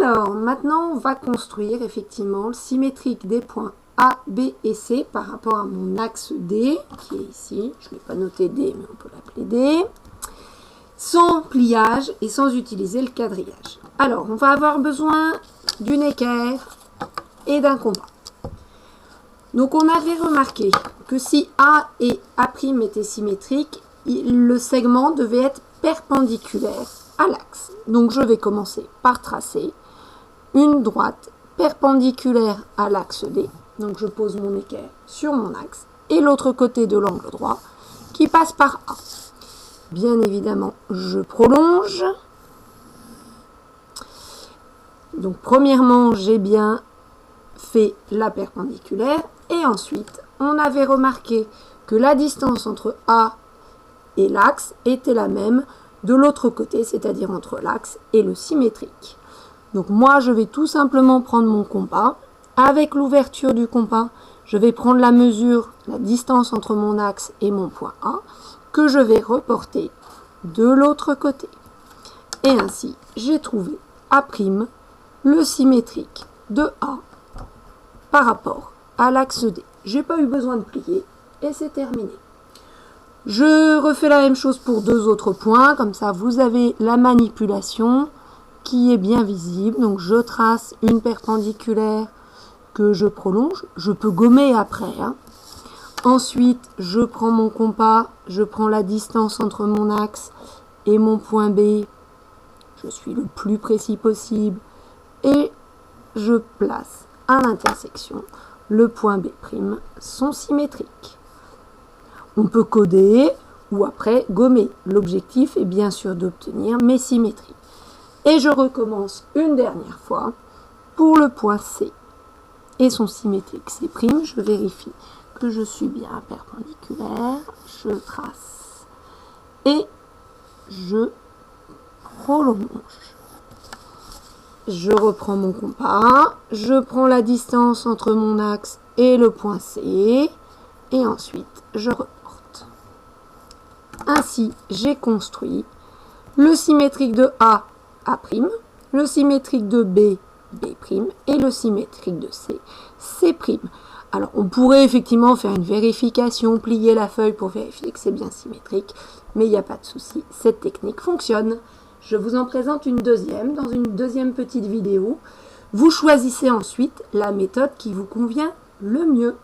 Alors, maintenant, on va construire effectivement le symétrique des points A, B et C par rapport à mon axe D, qui est ici. Je ne l'ai pas noté D, mais on peut l'appeler D. Sans pliage et sans utiliser le quadrillage. Alors, on va avoir besoin d'une équerre et d'un compas. Donc, on avait remarqué que si A et A' étaient symétriques, le segment devait être perpendiculaire à l'axe. Donc, je vais commencer par tracer une droite perpendiculaire à l'axe D. Donc, je pose mon équerre sur mon axe et l'autre côté de l'angle droit qui passe par A. Bien évidemment, je prolonge. Donc, premièrement, j'ai bien fait la perpendiculaire. Et ensuite, on avait remarqué que la distance entre A et l'axe était la même de l'autre côté, c'est-à-dire entre l'axe et le symétrique. Donc, moi, je vais tout simplement prendre mon compas. Avec l'ouverture du compas, je vais prendre la mesure, la distance entre mon axe et mon point A, que je vais reporter de l'autre côté. Et ainsi, j'ai trouvé A', le symétrique de A par rapport à l'axe D. J'ai pas eu besoin de plier et c'est terminé. Je refais la même chose pour deux autres points, comme ça vous avez la manipulation qui est bien visible. Donc je trace une perpendiculaire que je prolonge. Je peux gommer après, hein. Ensuite, je prends mon compas, je prends la distance entre mon axe et mon point B. Je suis le plus précis possible et je place à l'intersection le point B', sont symétriques. On peut coder ou après gommer. L'objectif est bien sûr d'obtenir mes symétries. Et je recommence une dernière fois pour le point C et son symétrique C'. Je vérifie que je suis bien perpendiculaire. Je trace et je prolonge. Je reprends mon compas, je prends la distance entre mon axe et le point C, et ensuite je reporte. Ainsi, j'ai construit le symétrique de A, A', le symétrique de B, B', et le symétrique de C, C'. Alors, on pourrait effectivement faire une vérification, plier la feuille pour vérifier que c'est bien symétrique, mais il n'y a pas de souci, cette technique fonctionne. Je vous en présente une deuxième, dans une deuxième petite vidéo. Vous choisissez ensuite la méthode qui vous convient le mieux.